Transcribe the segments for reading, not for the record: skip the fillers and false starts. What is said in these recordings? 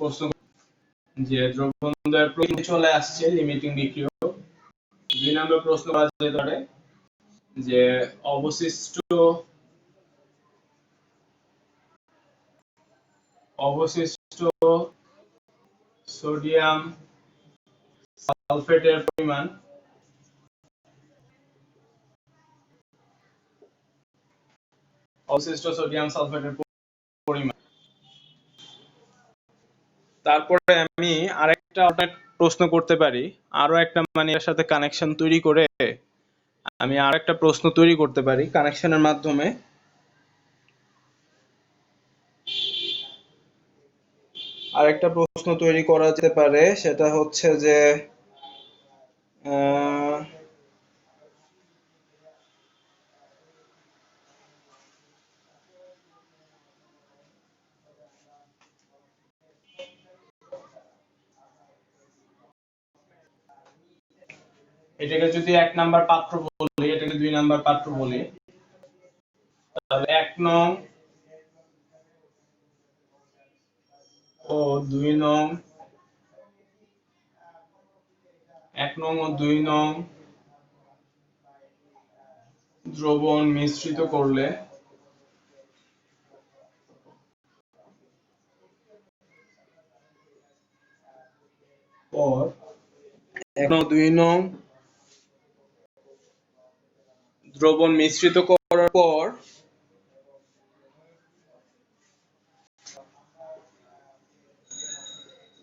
প্রশ্ন যে দ্রবণদ্বয়ের প্রকৃতি চলে আসছে লিমিটিং বিক্রিয়ক। 2 নম্বর প্রশ্ন করা যেতে পারে যে অবশিষ্ট সোডিয়াম সালফেটের পরিমাণ তারপরে আমি আরেকটা প্রশ্ন করতে পারি, আরো একটা মানে এর সাথে কানেকশন তৈরি করে আমি আরেকটা প্রশ্ন তৈরি করতে পারি কানেকশনের মাধ্যমে। আরেকটা প্রশ্ন তৈরি করা যেতে পারে, সেটা হচ্ছে যে এটাকে যদি 1 নাম্বার পাত্র বলি, এটাকে 2 নাম্বার পাত্র বলি, তাহলে 1 নং ও 2 নং 1 নং ও 2 নং দ্রবণ মিশ্রিত করলে পর 1 নং 2 নং দ্রবণ মিশ্রিত করার পর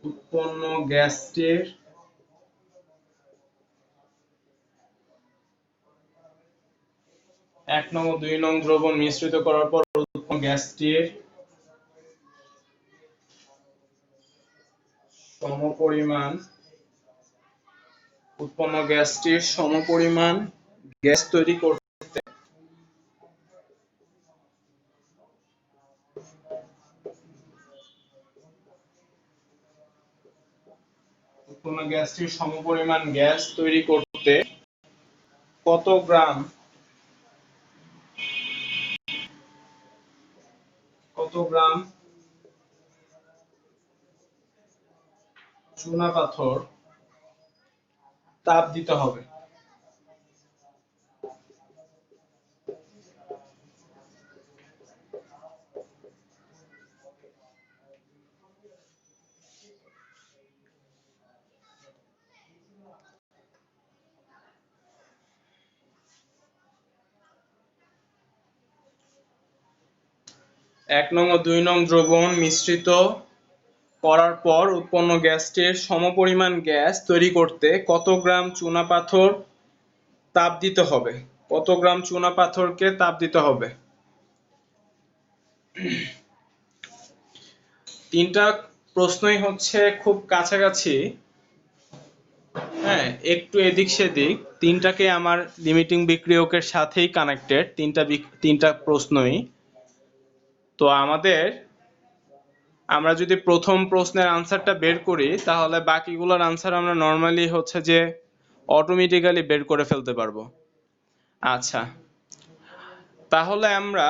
উৎপন্ন গ্যাসটির এক নং ও 2 নং দ্রবণ মিশ্রিত করার পর উৎপন্ন গ্যাসটির সমপরিমাণ গ্যাস তৈরি করতে কত গ্রাম চুনাপাথর তাপ দিতে হবে। এক নং ও 2 নং দ্রবণ মিশ্রিত করার পর উৎপন্ন গ্যাসটির সমপরিমাণ গ্যাস তৈরি করতে কত গ্রাম চুনাপাথর তাপ দিতে হবে? কত গ্রাম চুনাপাথরকে তাপ দিতে হবে? তিনটা প্রশ্নই হচ্ছে খুব কাছাকাছি, হ্যাঁ, একটু এদিক সেদিক, তিনটাকে আমার লিমিটিং বিক্রিয়কের সাথেই কানেক্টেড, তিনটা প্রশ্নই। তো আমরা যদি প্রথম প্রশ্নের আনসারটা বের করি, তাহলে বাকিগুলোর আনসার আমরা নরমালি হচ্ছে যে অটোমেটিক্যালি বের করে ফেলতে পারবো। আচ্ছা, তাহলে আমরা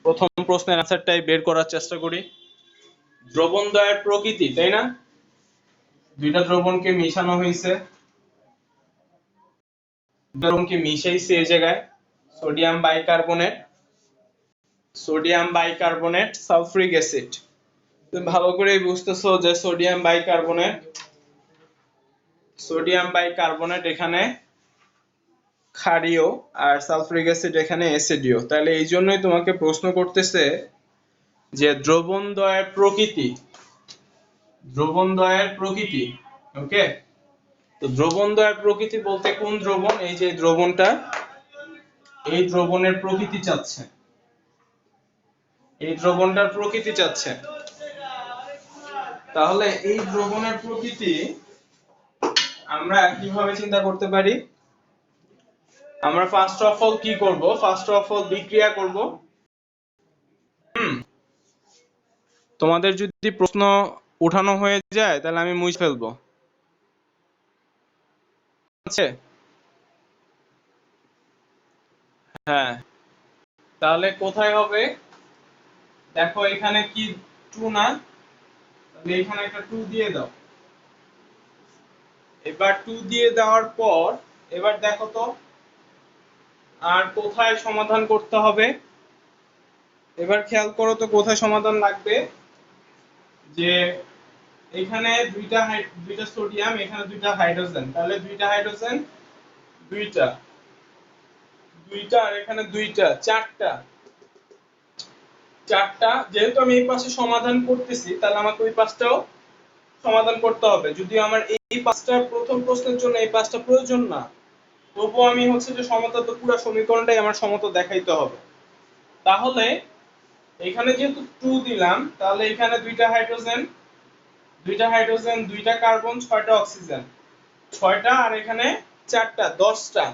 প্রথম প্রশ্নের আনসারটাই বের করার চেষ্টা করি। দ্রবণদ্বয়ের প্রকৃতি, তাই না? দুইটা দ্রবণকে মিশানো হয়েছে, দ্রবণকে মিশাইছে এই জায়গায় সোডিয়াম বাইকার্বনেট সালফুরিক অ্যাসিড। তুমি ভালো করে বুঝতেছো যে সোডিয়াম বাইকার্বনেট এখানে ক্ষারীয় আর সালফুরিক অ্যাসিড এখানে অ্যাসিডীয়। তাহলে এই জন্যই তোমাকে প্রশ্ন করতেছে যে দ্রবণদ্বয়ের প্রকৃতি, ওকে? তো দ্রবণদ্বয়ের প্রকৃতি বলতে কোন দ্রবণ? এই যে দ্রবণটা, এই দ্রবণের প্রকৃতি চাচ্ছে, এই দ্রবণটার প্রকৃতি চাচ্ছে। তাহলে এই দ্রবণের প্রকৃতি আমরা কিভাবে চিন্তা করতে পারি? আমরা ফার্স্ট অফ অল কি করব? ফার্স্ট অফ অল বিক্রিয়া করব। তোমাদের যদি প্রশ্ন উঠানো হয়ে যায় তাহলে আমি মুছে ফেলবো, আছে? হ্যাঁ, তাহলে কোথায় হবে? দেখো এখানে কি 2 না, তাহলে এখানে একটা 2 দিয়ে দাও। এবার 2 দিয়ে দেওয়ার পর এবার দেখো তো আর কোথায় সমাধান করতে হবে। এবার খেয়াল করো তো কোথায় সমাধান লাগবে। যে এখানে দুইটা সোডিয়াম, এখানে দুইটা হাইড্রোজেন, তাহলে দুইটা হাইড্রোজেন দুইটা দুইটা আর এখানে দুইটা, চারটা। যেহেতু আমি এই পাশে সমাধান করতেছি তাহলে আমাকে ওই পাশটাও সমাধান করতে হবে। যদিও আমার এই পাঁচটা প্রথম প্রশ্নের জন্য এই পাঁচটা প্রয়োজন না, তবুও আমি হচ্ছে যে সমতা, তো পুরো সমীকরণটাই আমার সমতা দেখাইতে হবে। তাহলে এখানে যেহেতু 2 দিলাম, তাহলে এখানে দুইটা কার্বন, 6টা অক্সিজেন, 6টা আর এখানে 4টা, 10টা।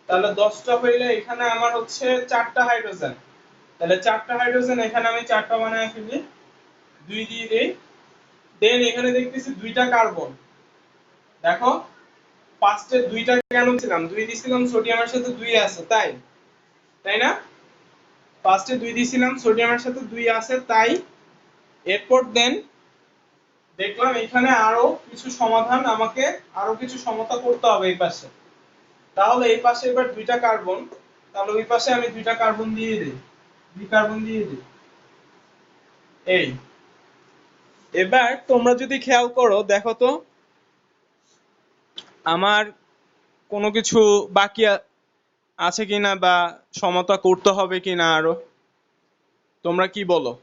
তাহলে 10টা হইলে এখানে আমার হচ্ছে 4টা হাইড্রোজেন, তাহলে 4টা হাইড্রোজেন এখানে আমি 4টা বানায় ফেলি, 2 দিয়ে দেই। দেন এখানে দেখতেছি দুইটা কার্বন। দেখো ফার্স্টে দুইটা কেন ছিলাম, 2 দিছিলাম, সোডিয়ামের সাথে 2 আছে তাই, তাই না? ফার্স্টে 2 দিছিলাম, সোডিয়ামের সাথে 2 আছে তাই। এরপর দেন দেখলাম এখানে আরো কিছু সমাধান, আমাকে আরো কিছু সমতা করতে হবে এই পাশে। তাহলে এই পাশে এবার দুইটা কার্বন, তাহলে ওই পাশে আমি দুইটা কার্বন দিয়ে দিই, 2 কার্বন দিয়ে দিই। এই এবার তোমরা যদি খেয়াল করো দেখো তো আমার কোনো কিছু বাকি আছে কিনা বা সমতা করতে হবে কিনা আরো, তোমরা কি বলো?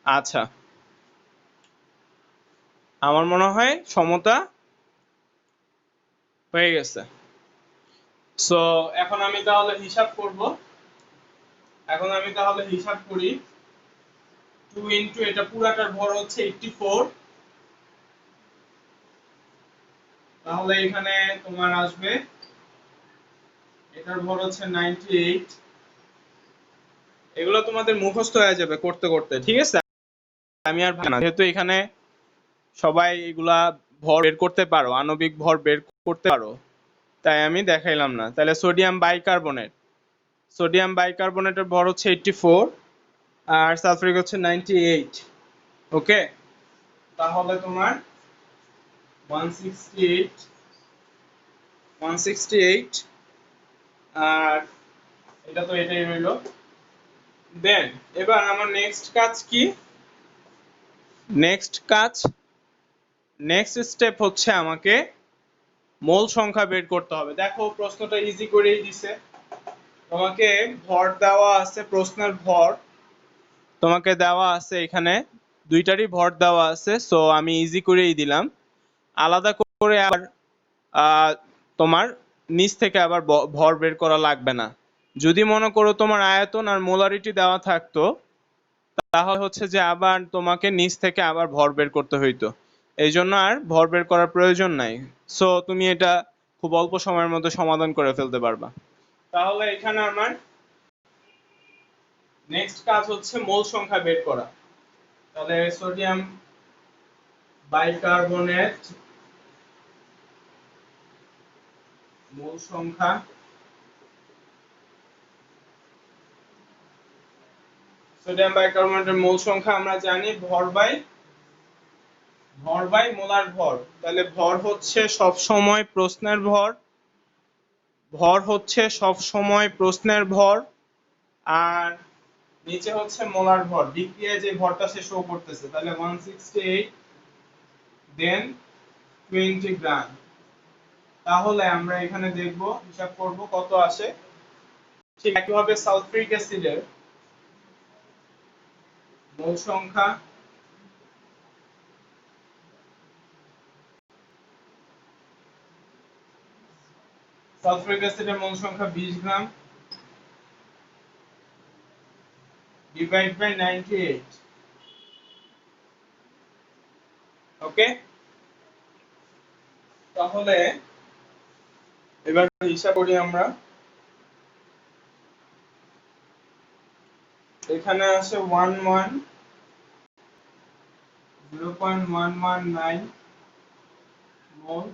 আচ্ছা, আমার মনে হয় সমতা হয়ে গেছে। সো এখন আমি তাহলে হিসাব করি। 2 ইনটু এটা পুরাটার ভর হচ্ছে 84, তাহলে এখানে তোমার আসবে, এটার ভর হচ্ছে 98। এগুলো তোমাদের মুখস্থ হয়ে যাবে করতে করতে, ঠিক আছে? আমি আর ভাবনা, যেহেতু এখানে সবাই এগুলা ভর বের করতে পারো, আণবিক ভর বের করতে পারো, তাই আমি দেখাইলাম না। তাহলে সোডিয়াম বাইকার্বনেটের ভর হচ্ছে 84 আর সালফিউরিক হচ্ছে 98। ওকে, তাহলে তোমার 168 168 আর এটা তো এটাই রইলো। দেন এবার আমার নেক্সট স্টেপ হচ্ছে আমাকে মোল সংখ্যা বের করতে হবে। দেখো প্রশ্নটা ইজি করেই দিছে, তোমাকে ভর দেওয়া আছে, প্রশ্নের ভর তোমাকে দেওয়া আছে, এখানে দুইটারই ভর দেওয়া আছে, সো আমি ইজি করেই দিলাম। আলাদা করে আবার তোমার নিচ থেকে আবার ভর বের করা লাগবে না। যদি মনে করো তোমার আয়তন আর মোলারিটি দেওয়া থাকতো, তাহলে হচ্ছে যে আবার তোমাকে নিচ থেকে আবার ভর বের করতে হইতো, এই জন্য আর ভর বের করার প্রয়োজন নাই। সো তুমি এটা খুব অল্প সময়ের মধ্যে সমাধান করে ফেলতে পারবা। তাহলে এখানে আমার নেক্সট কাজ হচ্ছে মোল সংখ্যা বের করা। তাহলে সোডিয়াম বাইকার্বনেট মোল সংখ্যা, সোডিয়াম বাইকার্বনেটের মোল সংখ্যা আমরা জানি ভর বাই মোলার ভর। তাহলে ভর হচ্ছে সব সময় প্রশ্নের ভর আর নিচে হচ্ছে মোলার ভর, বিক্রিয়ায় যে ভরটা সে শো করতেছে। তাহলে 168 দেন 20 গ্রাম। তাহলে আমরা এখানে দেখব, হিসাব করব কত আসে। ঠিক একইভাবে সালফিউরিক অ্যাসিডের মোল সংখ্যা, সালফিউরিক অ্যাসিডের মোল সংখ্যা 20 গ্রাম ডিভাইড বাই 98। ওকে, তাহলে এবার হিসাব করি আমরা। এখানে আছে 11 0.119 মোল,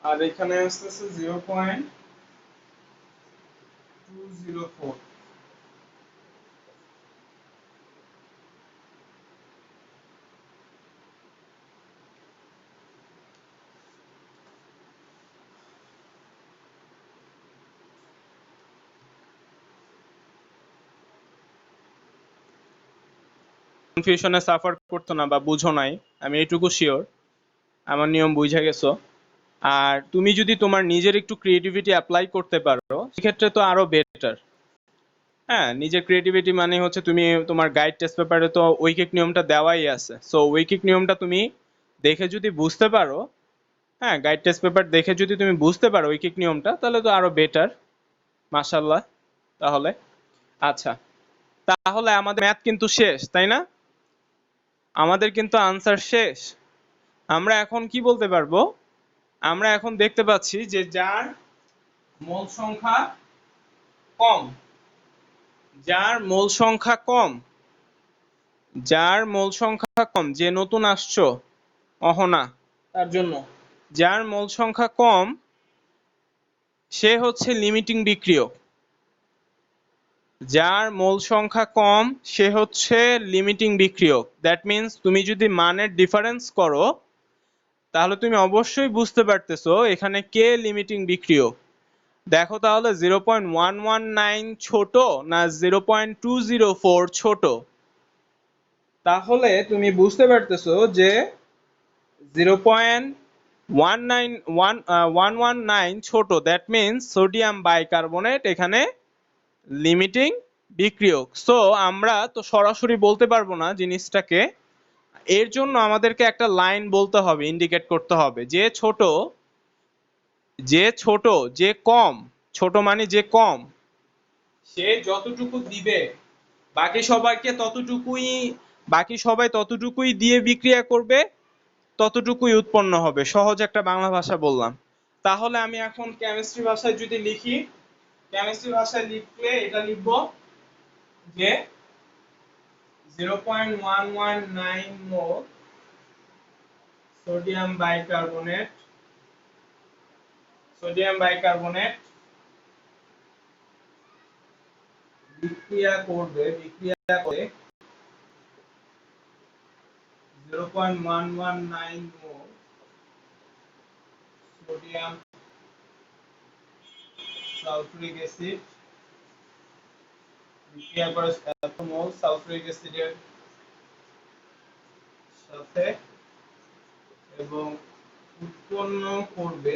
আর এখানে আসতেছে 0.204। কনফিউশনে সাফার করতো না বা বুঝো নাই, আমি এইটুকু শিওর আমার নিয়ম বুঝে গেছো। আর তুমি যদি তোমার নিজের একটু ক্রিয়েটিভিটি অ্যাপ্লাই করতে পারো সেক্ষেত্রে তো আরো বেটার। হ্যাঁ, নিজের ক্রিয়েটিভিটি মানে হচ্ছে তুমি তোমার গাইড টেস্ট পেপারে তো ঐকিক নিয়মটা দেওয়াই আছে, সো ঐকিক নিয়মটা তুমি দেখে যদি বুঝতে পারো, হ্যাঁ গাইড টেস্ট পেপার দেখে যদি তুমি বুঝতে পারো ঐকিক নিয়মটা, তাহলে তো আরো বেটার। মাশাআল্লাহ। তাহলে আচ্ছা, তাহলে আমাদের ম্যাথ কিন্তু শেষ, তাই না? আমাদের কিন্তু আনসার শেষ। আমরা এখন কি বলতে পারবো? আমরা এখন দেখতে পাচ্ছি যে যার মোল সংখ্যা কম, যার মোল সংখ্যা কম, যার মোল সংখ্যা কম, যে নতুন আসছো অহনা, তার জন্য যার মোল সংখ্যা কম সে হচ্ছে লিমিটিং বিক্রিয়ক। যার মোল সংখ্যা কম সে হচ্ছে লিমিটিং বিক্রিয়ক। দ্যাট মিন্স তুমি যদি মানের ডিফারেন্স করো তাহলে তুমি অবশ্যই বুঝতে পারতেছো এখানে কে লিমিটিং বিক্রিয়ক। দেখো তাহলে 0.119 ছোট না 0.204 ছোট? তাহলে তুমি বুঝতে পারতেছো যে 0.119 ছোট, দ্যাট মিন্স সোডিয়াম বাইকার্বনেট এখানে লিমিটিং বিক্রিয়ক। সো আমরা তো সরাসরি বলতে পারবো না জিনিসটাকে, এর জন্য আমাদেরকে একটা লাইন বলতে হবে, ইন্ডিকেট করতে হবে যে ছোট, যে ছোট, যে কম, ছোট মানে যে কম, সে যতটুকু দিবে বাকি সবাইকে ততটুকুই, বাকি সবাই ততটুকুই দিয়ে বিক্রিয়া করবে, ততটুকুই উৎপন্ন হবে। সহজ একটা বাংলা ভাষা বললাম। তাহলে আমি এখন কেমিস্ট্রি ভাষায় যদি লিখি, কেমিস্ট্রি ভাষায় লিখলে এটা লিখব যে 0.119 মোল সোডিয়াম বাইকার্বনেট, সোডিয়াম বাইকার্বনেট বিক্রিয়া করবে, বিক্রিয়া করে 0.119 মোল সোডিয়াম সালফিউরিক অ্যাসিড, বিক্রিয়া করে এত মোল সালফিউরিক অ্যাসিডের সাথে এবং উৎপন্ন করবে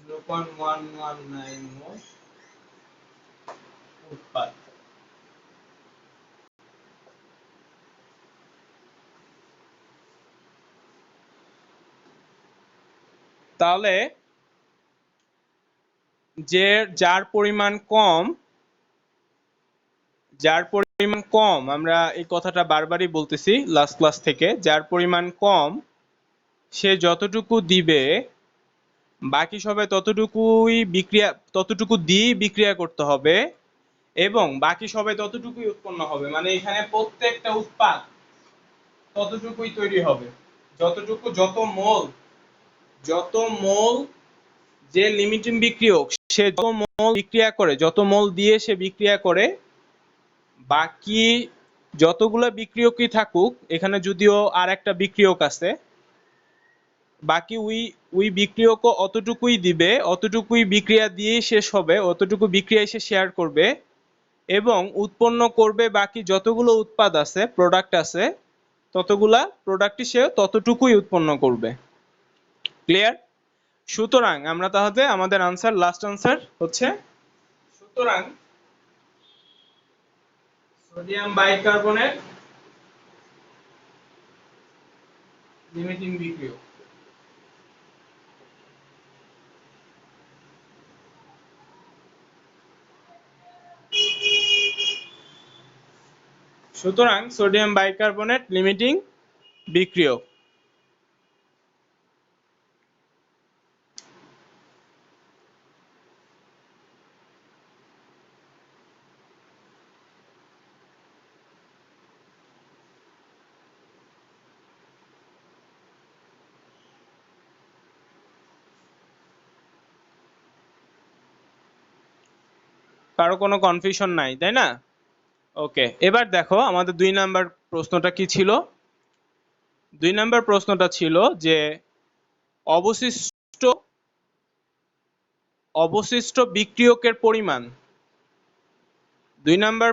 0.119 মোল উৎপাদ। তাহলে যে যার পরিমাণ কম, যার পরিমাণ কম, আমরা এই কথাটা বারবারই বলতেছি লাস্ট ক্লাস থেকে, যার পরিমাণ কম সে যতটুকু দিবে বাকি সবাই ততটুকুই বিক্রিয়া, ততটুকু দিয়ে বিক্রিয়া করতে হবে এবং বাকি সবাই ততটুকুই উৎপন্ন হবে। মানে এখানে প্রত্যেকটা উৎপাদ ততটুকুই তৈরি হবে, যতটুকু, যত মোল, যত মোল যে লিমিটিং বিক্রিয়ক সে যত মোল বিক্রিয়া করে, যত মোল দিয়ে সে বিক্রিয়া করে, বাকি যতগুলা বিক্রিয়কই থাকুক, এখানে যদিও আর একটা বিক্রিয়ক আছে, বাকি ওই বিক্রিয়কও অতটুকুই দিবে, অতটুকুই বিক্রিয়া দিয়েই শেষ হবে, অতটুকু বিক্রিয়া সে শেয়ার করবে এবং উৎপন্ন করবে বাকি যতগুলো উৎপাদ আছে, প্রোডাক্ট আছে, ততগুলা প্রোডাক্টই সে ততটুকুই উৎপন্ন করবে। ক্লিয়ার? সুতরাং আমরা তাহলে আমাদের আনসার, লাস্ট আনসার হচ্ছে, সুতরাং সোডিয়াম বাইকার্বনেট লিমিটিং বিক্রিয়ক। সুতরাং সোডিয়াম বাইকার্বনেট লিমিটিং বিক্রিয়ক। কারো কোনো কনফিউশন নাই, তাই না? ওকে, এবার দেখো আমাদের 2 নাম্বার প্রশ্নটা কি ছিল। 2 নাম্বার প্রশ্নটা ছিল যে অবশিষ্ট অবশিষ্ট বিক্রিয়কের পরিমাণ। 2 নাম্বার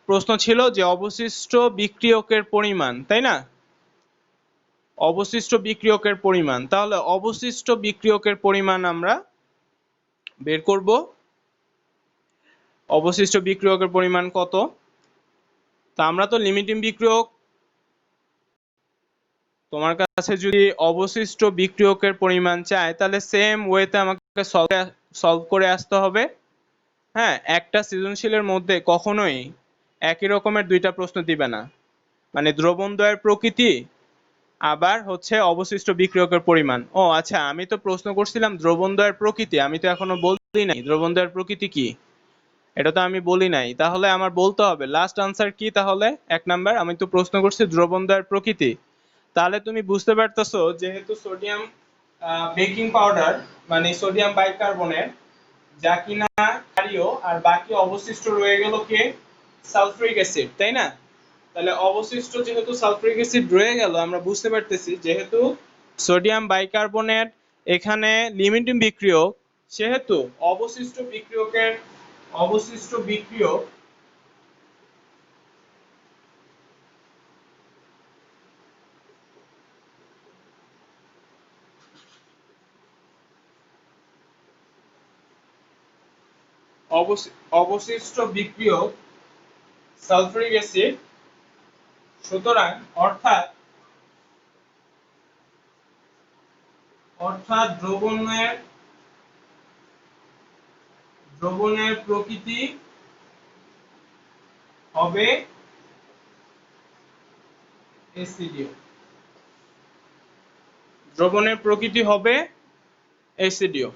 প্রশ্ন ছিল যে অবশিষ্ট বিক্রিয়কের পরিমাণ, তাই না? অবশিষ্ট বিক্রিয়কের পরিমাণ, তাহলে অবশিষ্ট বিক্রিয়কের পরিমাণ আমরা বের করব। অবশিষ্ট বিক্রিয়কের পরিমাণ কত? তা আমরা তো লিমিটিং বিক্রিয়ক, তোমার কাছে যদি অবশিষ্ট বিক্রিয়কের পরিমাণ চায় তাহলে সেম ওয়েতে আমাকে সলভ করে আসতে হবে। হ্যাঁ, একটা সৃজনশীলের মধ্যে কখনোই একই রকমের 2টা প্রশ্ন দিবে না, মানে দ্রবণদ্বয়ের প্রকৃতি আবার হচ্ছে অবশিষ্ট বিক্রিয়কের পরিমাণ। ও আচ্ছা, আমি তো প্রশ্ন করছিলাম দ্রবণদ্বয়ের প্রকৃতি, আমি তো এখনো বলি নাই দ্রবণদ্বয়ের প্রকৃতি কি, এটা তো আমি বলি নাই। তাহলে আমার বলতে হবে লাস্ট আনসার কি। তাহলে 1 নাম্বার আমি তো প্রশ্ন করছি দ্রবণদ্বয়ের প্রকৃতি। তাহলে তুমি বুঝতে পারতেছো যেহেতু সোডিয়াম বেকিং পাউডার মানে সোডিয়াম বাইকার্বনেট যা কিনা ক্ষারীয়, আর বাকি অবশিষ্ট রয়ে গেল কে? সালফিউরিক অ্যাসিড, তাই না? তাহলে অবশিষ্ট যেহেতু সালফিউরিক অ্যাসিড রয়ে গেল, আমরা বুঝতে পারতেছি যেহেতু সোডিয়াম বাইকার্বনেট এখানে লিমিটিং বিক্রিয়ক, সেহেতু অবশিষ্ট বিক্রিয়কের অবশিষ্ট বিক্রিয়ক অবশিষ্ট বিক্রিয়ক সালফিউরিক অ্যাসিড। সুতরাং অর্থাৎ দ্রবণের প্রকৃতি হবে অ্যাসিডীয়। দ্রবণের প্রকৃতি হবে অ্যাসিডীয়।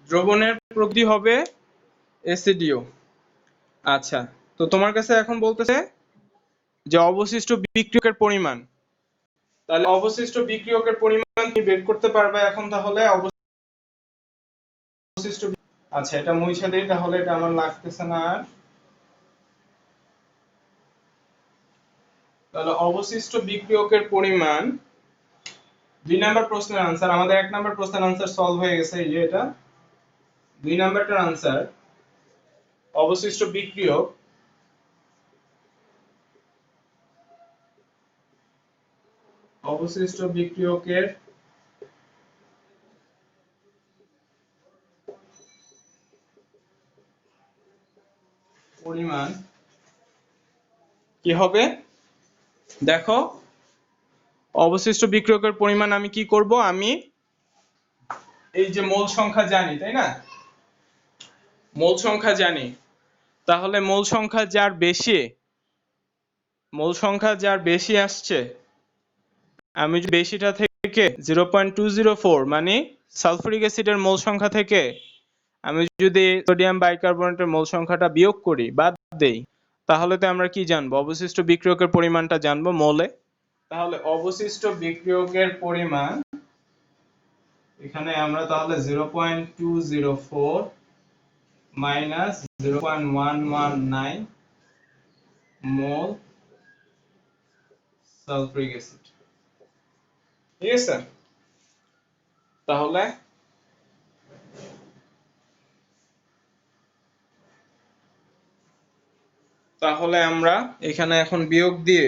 দ্রবণের প্রকৃতি হবে অ্যাসিডীয়। আচ্ছা, তো তোমার কাছে এখন বলতেছে যে অবশিষ্ট বিক্রিয়কের পরিমাণ, তাহলে অবশিষ্ট বিক্রিয়কের পরিমাণ তুমি বের করতে পারবে এখন। তাহলে অবশিষ্ট, আচ্ছা এটা মুছে দেই, তাহলে এটা আমার লাগতেছে না আর। তাহলে অবশিষ্ট বিক্রিয়কের পরিমাণ 2 নাম্বার প্রশ্নের আনসার। আমাদের 1 নাম্বার প্রশ্নের আনসার সলভ হয়ে গেছে, এই যে এটা 2 নাম্বারটার আনসার। অবশিষ্ট বিক্রিয়ক অবশিষ্ট বিক্রিয়কের পরিমাণ কি হবে? দেখো, অবশিষ্ট বিক্রিয়কের পরিমাণ আমি কি করব, আমি এই যে মোল সংখ্যা জানি, তাই না? মোল সংখ্যা জানি, তাহলে মোল সংখ্যা যার বেশি আসছে, আমি যদি বেশিটা থেকে 0.204 মানে সালফিউরিক অ্যাসিডের মোল সংখ্যা থেকে আমি যদি সোডিয়াম বাইকার্বনেটের মোল সংখ্যাটা বিয়োগ করি, বাদ দেই, তাহলে তো আমরা কি জানবো? অবশিষ্ট বিক্রিয়কের পরিমাণটা জানবো মোলে। তাহলে অবশিষ্ট বিক্রিয়কের পরিমাণ এখানে আমরা তাহলে 0.204 মাইনাস 0.119 মোল সালফিউরিক অ্যাসিড, ঠিক আছে? তাহলে আমরা এখানে এখন বিয়োগ দিয়ে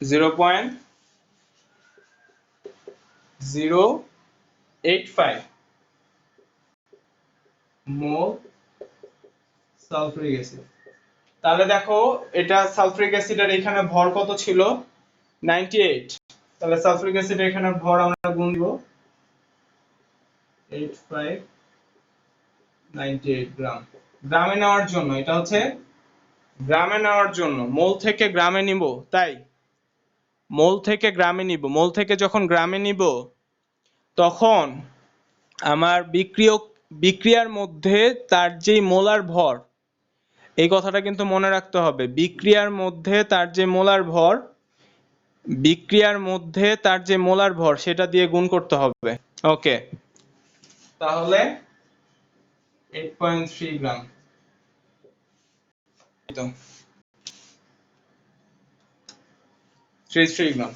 0.085 মোল সালফিউরিক অ্যাসিড। তাহলে দেখো, এটা সালফিউরিক অ্যাসিডের এখানে ভর কত ছিল? 98। তাহলে সালফিউরিক অ্যাসিডের এখানে ভর আমরা গুণ দিব 85 98 গ্রাম। গ্রামে নেওয়ার জন্য, এটা হচ্ছে গ্রামে নেওয়ার জন্য, মোল থেকে গ্রামে নিব, তাই মোল থেকে গ্রামে নিব। মোল থেকে যখন গ্রামে নিব তখন আমার বিক্রিয়ার মধ্যে তার যেই মোলার ভর, এই কথাটা কিন্তু মনে রাখতে হবে। বিক্রিয়ার মধ্যে তার যে মোলার ভর সেটা দিয়ে গুণ করতে হবে। ওকে, তাহলে 8.3 গ্রাম। তো 33 গ্রাম।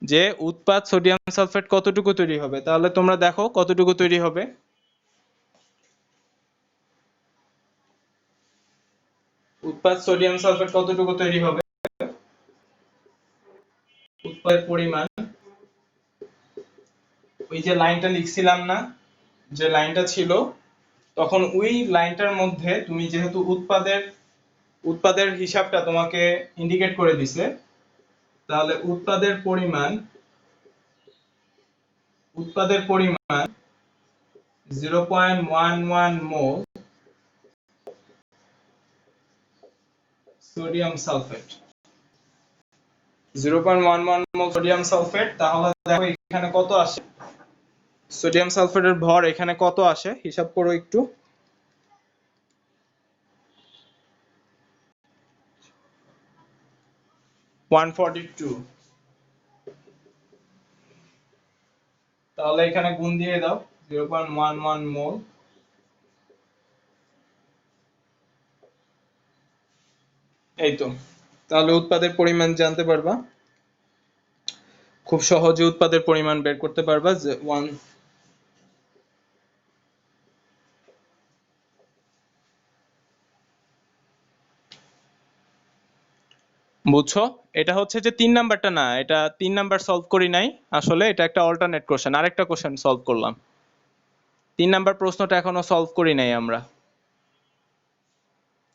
যে উৎপাদ সোডিয়াম সালফেট কতটুকু তৈরি হবে, তাহলে তোমরা দেখো কতটুকু তৈরি হবে। উৎপাদ সোডিয়াম সালফেট কতটুকু তৈরি হবে? উৎপাদের পরিমাণ, ওই যে লাইনটা লিখছিলাম না, যে লাইনটা ছিল, তখন ওই লাইনটার মধ্যে তুমি যেহেতু উৎপাদের হিসাবটা তোমাকে ইন্ডিকেট করে দিছে, তাহলে উৎপাদের পরিমাণ 0.11 মোল সোডিয়াম সালফেট। 0.11 মোল সোডিয়াম সালফেট। তাহলে দেখো এখানে কত আসে, সোডিয়াম সালফেটের ভর এখানে কত আসে হিসাব করো একটু। 142। তাহলে এখানে গুণ দিয়ে দাও 0.11 মোল। এই তো, তাহলে উৎপাদের পরিমাণ জানতে পারবা, খুব সহজে উৎপাদের পরিমাণ বের করতে পারবা। যে বুঝছো, এটা হচ্ছে যে 3 নাম্বারটা না, এটা 3 নাম্বার সলভ করি নাই, আসলে এটা একটা অল্টারনেট কোশ্চেন, আরেকটা কোশ্চেন সলভ করলাম। 3 নাম্বার প্রশ্নটা এখনো সলভ করি নাই আমরা,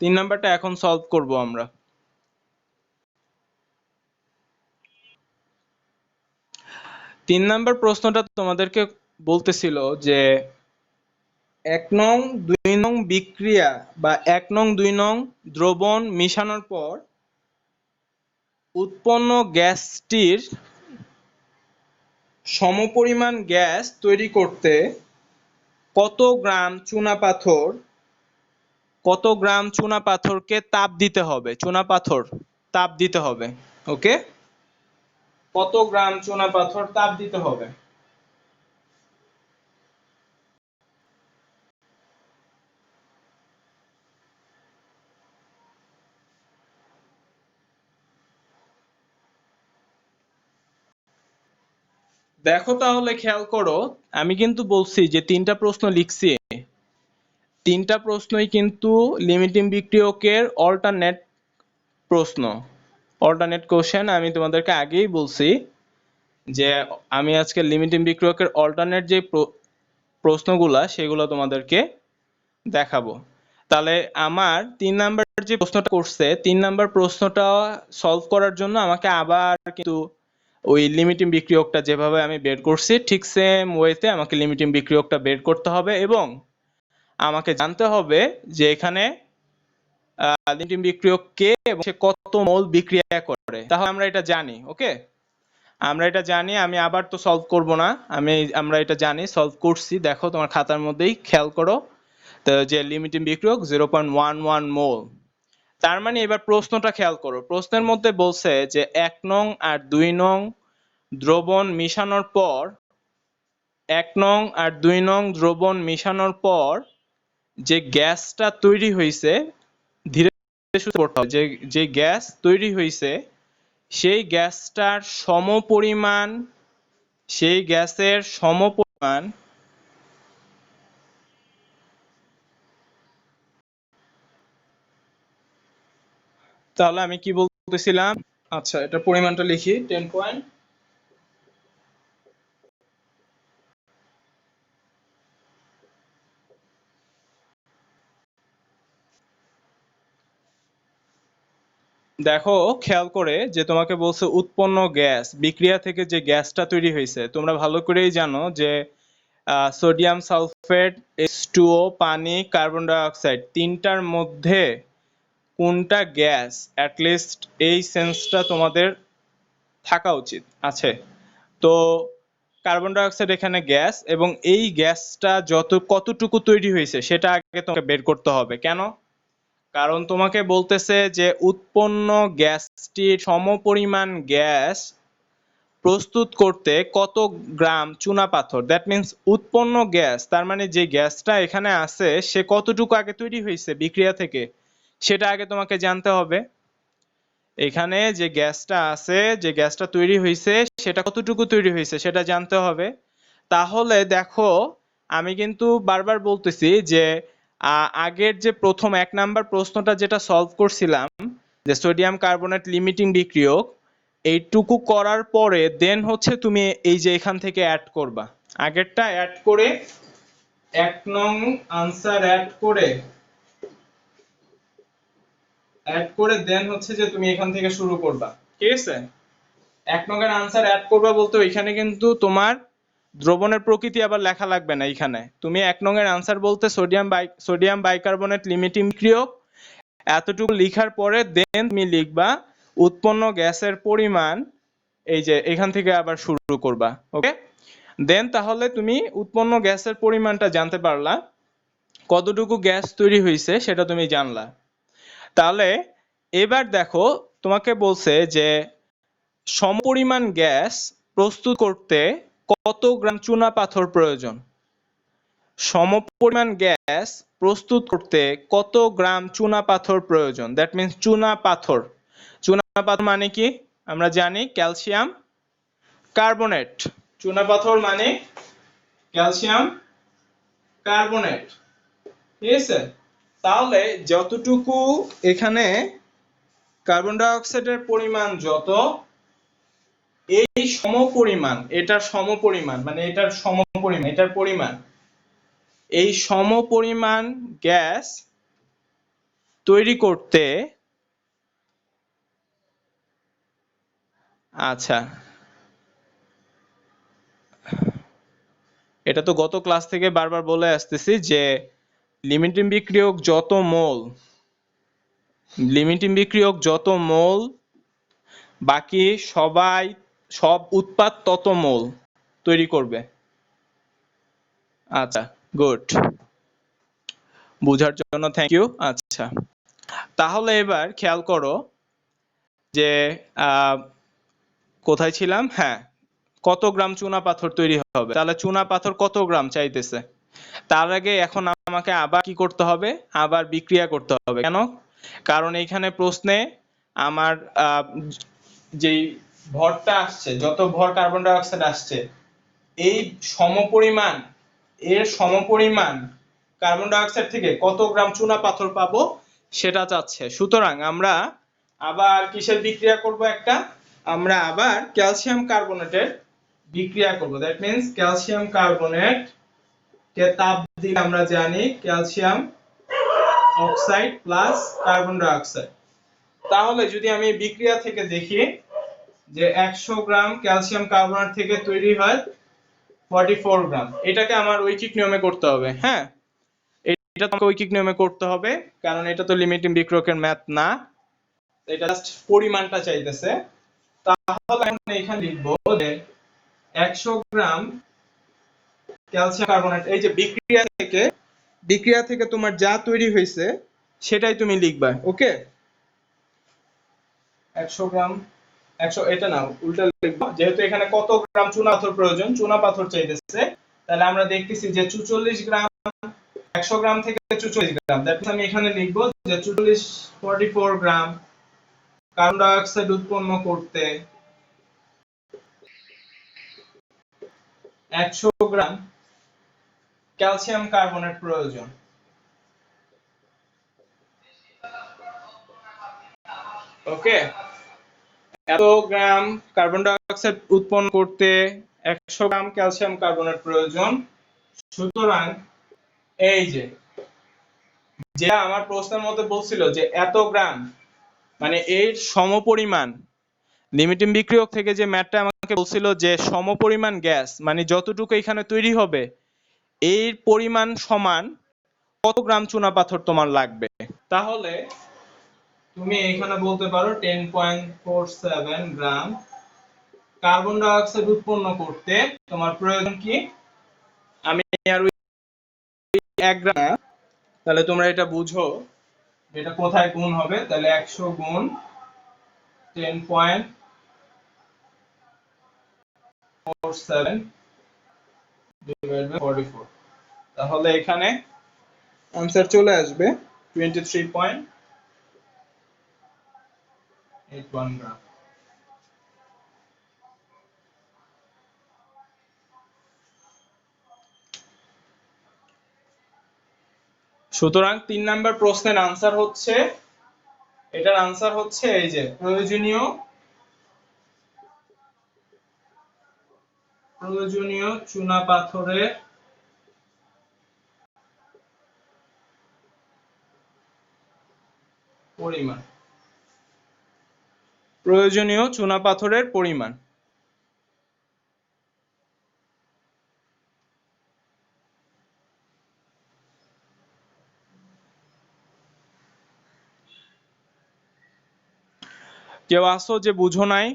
3 নাম্বারটা এখন সলভ করব আমরা। তিন নাম্বার প্রশ্নটা তোমাদেরকে বলতেছিল যে 1 নং 2 নং বিক্রিয়া বা 1 নং 2 নং দ্রবণ মিশানোর পর উৎপন্ন গ্যাসটির সমপরিমাণ গ্যাস তৈরি করতে কত গ্রাম চুনাপাথরকে তাপ দিতে হবে, তাপ দিতে হবে। ওকে, কত গ্রাম চুনাপাথর তাপ দিতে হবে? দেখো তাহলে খেয়াল করো, আমি কিন্তু বলছি যে 3টা প্রশ্ন লিখছি, 3টা প্রশ্নই কিন্তু লিমিটিং বিক্রিয়কের অল্টারনেট কোশ্চেন। আমি তোমাদেরকে আগেই বলছি যে আমি আজকে লিমিটিং বিক্রিয়কের অল্টারনেট যে প্রশ্নগুলা সেগুলো তোমাদেরকে দেখাবো। তাহলে আমার 3 নাম্বার যে প্রশ্নটা করছে, 3 নাম্বার প্রশ্নটা সলভ করার জন্য আমাকে আবার কিন্তু ওই লিমিটিং বিক্রিয়কটা যেভাবে আমি বের করছি ঠিক সেম ওয়েতে আমাকে লিমিটিং বিক্রিয়কটা বের করতে হবে, এবং আমাকে জানতে হবে যে এখানে লিমিটিং বিক্রিয়ক কে এবং সে কত মোল বিক্রিয়া করে। তাহলে আমরা এটা জানি। ওকে, আমরা এটা জানি, আমি আবার তো সলভ করব না, আমরা এটা জানি, সলভ করছি। দেখো তোমার খাতার মধ্যেই খেয়াল করো, তো যে লিমিটিং বিক্রিয়ক 0.11 মোল। তার মানে এবার প্রশ্নটা খেয়াল করো, প্রশ্নের মধ্যে বলছে যে 1 নং আর 2 নং দ্রবণ মিশানোর পর 1 নং আর 2 নং দ্রবণ মিশানোর পর যে গ্যাসটা তৈরি হয়েছে, ধীরে সুস্থে পড়তে হবে, যে গ্যাস তৈরি হয়েছে সেই গ্যাসটার সমপরিমাণ, সেই গ্যাসের সমপরিমাণ তাহলে আমি কি বলতেছিলাম, আচ্ছা এটা পরিমাণটা লিখি 10 পয়েন্ট। দেখো খেয়াল করে যে তোমাকে বলছে উৎপন্ন গ্যাস, বিক্রিয়া থেকে যে গ্যাসটা তৈরি হয়েছে, তোমরা ভালো করেই জানো যে সোডিয়াম সালফেট, H2O, পানি, কার্বন ডাই অক্সাইড, তিনটার মধ্যে কোনটা গ্যাস, অ্যাটলিস্ট এই সেন্সটা তোমাদের থাকা উচিত আছে। তো কার্বন ডাইঅক্সাইড এখানে গ্যাস, এবং এই গ্যাসটা কতটুকু তৈরি হয়েছে সেটা আগে তোমাকে বের করতে হবে। কেন? কারণ তোমাকে বলতেছে যে উৎপন্ন গ্যাসটির সমপরিমাণ গ্যাস প্রস্তুত করতে কত গ্রাম চুনাপাথর। দ্যাট মিন্স উৎপন্ন গ্যাস, তার মানে যে গ্যাসটা এখানে আছে সে কতটুকু আগে তৈরি হয়েছে বিক্রিয়া থেকে, সেটা আগে তোমাকে জানতে হবে। এখানে যে গ্যাসটা আছে, যে গ্যাসটা তৈরি হয়েছে, সেটা কতটুকু তৈরি হয়েছে সেটা জানতে হবে। তাহলে দেখো, আমি কিন্তু বারবার বলতেছি যে আগের যে প্রথম 1 নাম্বার প্রশ্নটা যেটা সলভ করছিলাম, যে সোডিয়াম কার্বনেট লিমিটিং বিক্রিয়ক, এইটুকু করার পরে দেন হচ্ছে তুমি এই যে এখান থেকে অ্যাড করবা, আগেরটা অ্যাড করে 1 নং আনসার অ্যাড করে দেন হচ্ছে যে তুমি এখান থেকে শুরু করবা। ঠিক আছে? 1 নং এর আনসার অ্যাড করবা বলতে ওইখানে কিন্তু তোমার দ্রবণের প্রকৃতি আবার লেখা লাগবে না। এখানে তুমি 1 নং এর আনসার বলতে সোডিয়াম বাইকার্বনেট লিমিটিং বিক্রিয়ক এতটুকু লেখার পরে দেন তুমি লিখবা উৎপন্ন গ্যাসের পরিমাণ, এই যে এখান থেকে আবার শুরু করবা। ওকে, দেন তাহলে তুমি উৎপন্ন গ্যাসের পরিমাণটা জানতে পারলা, কতটুকু গ্যাস তৈরি হয়েছে সেটা তুমি জানলা। তাহলে এবার দেখো, তোমাকে বলছে যে সমপরিমাণ গ্যাস প্রস্তুত করতে কত গ্রাম চুনা পাথর প্রয়োজন। সমপরিমাণ গ্যাস প্রস্তুত করতে কত গ্রাম চুনা পাথর প্রয়োজন। দ্যাট মিন্স চুনা পাথর মানে কি আমরা জানি, ক্যালসিয়াম কার্বনেট। চুনা পাথর মানে ক্যালসিয়াম কার্বনেট। ঠিক আছে? তাহলে যতটুকু এখানে কার্বন ডাই অক্সাইডের পরিমাণ যত, এই সমপরিমাণ, এটার সমপরিমাণ মানে এটার সমপরিমাণ, এটার পরিমাণ, এই সমপরিমাণ গ্যাস তৈরি করতে, আচ্ছা এটা তো গত ক্লাস থেকে বারবার বলে আসতেছি যে লিমিটিং বিক্রিয়ক যত মোল, বাকি সব উৎপাদ তত মোল তৈরি করবে। আচ্ছা, গুড, বোঝার জন্য থ্যাংক ইউ। আচ্ছা, তাহলে এবার খেয়াল করো যে কোথায় ছিলাম, হ্যাঁ, কত গ্রাম চুনা পাথর তৈরি হবে। তাহলে চুনা পাথর কত গ্রাম চাইতেছে, তার আগে এখন আমাকে আবার কি করতে হবে, আবার বিক্রিয়া করতে হবে। কেন? কারণ এইখানে প্রশ্নে আমার যেই ভরটা আসছে, যত ভর কার্বন ডাই অক্সাইড আসছে, এই সমপরিমাণ কার্বন ডাই অক্সাইড থেকে কত গ্রাম চুনা পাথর পাবো সেটা চাচ্ছে। সুতরাং আমরা আবার কিসের বিক্রিয়া করব, আমরা আবার ক্যালসিয়াম কার্বনেটের বিক্রিয়া করব। দ্যাট মিন্স ক্যালসিয়াম কার্বনেট কে তাপ দিলে আমরা জানি calcium oxide plus carbon die oxide. তাহলে যদি আমি বিক্রিয়া থেকে দেখি যে 100 গ্রাম ক্যালসিয়াম কার্বনেট থেকে তৈরি হয় 44 গ্রাম, এটাকে আমার ঐকিক নিয়মে করতে হবে। হ্যাঁ, এটা তোমাকে ঐকিক নিয়মে করতে হবে, কারণ এটা তো লিমিটিং বিক্রিয়কের ম্যাথ না, এটা জাস্ট পরিমাণটা চাইতেছে। তাহলে এখন এখানে লিখবো যে 100 গ্রাম ক্যালসিয়াম কার্বনেট, এই যে বিক্রিয়া থেকে তোমার যা তৈরি হয়েছে সেটাই তুমি লিখবা। ওকে, 100 গ্রাম, 100 এটা না, উল্টা লিখবো, যেহেতু এখানে কত গ্রাম চুনা পাথর প্রয়োজন, চুনা পাথর চাইতেছে, তাহলে আমরা দেখতেছি যে 44 গ্রাম, 100 গ্রাম থেকে 44 গ্রাম, দ্যাট মিন্স আমি এখানে লিখবো যে 44 গ্রাম কার্বন ডাই অক্সাইড উৎপন্ন করতে 100 গ্রাম ক্যালসিয়াম কার্বনেট প্রয়োজন। ওকে, এত গ্রাম কার্বন ডাই অক্সাইড উৎপন্ন করতে 100 গ্রাম ক্যালসিয়াম কার্বনেট প্রয়োজন। সুতরাং এই যে আমার প্রশ্নের মধ্যে বলছিল যে এত গ্রাম, মানে এর সমপরিমাণ, লিমিটিং বিক্রিয়ক থেকে যে ম্যাথটা আমাকে বলছিল যে সমপরিমাণ গ্যাস মানে যতটুকু এখানে তৈরি হবে এর পরিমাণ সমান কত গ্রাম চুনা পাথর তোমার লাগবে। তাহলে তুমি এখানে বলতে পারো 10.47 গ্রাম। কার্বন ডাই অক্সাইড উৎপন্ন করতে তোমার প্রয়োজন কি? আমি আর 1 গ্রাম না, তাহলে তোমরা এটা বুঝো এটা কোথায় গুণ হবে। তাহলে 100 গুণ 10.47 ডিভাইড বাই 44, তাহলে এখানে आंसर চলে আসবে 23.81 গ্রাম। সুতরাং 3 নাম্বার প্রশ্নের आंसर হচ্ছে, এটার आंसर হচ্ছে এই যে প্রয়োজনীয় চুনাপাথরের পরিমাণ। প্রয়োজনীয় চুনাপাথরের পরিমাণ। কেউ আসো যে বুঝো নাই?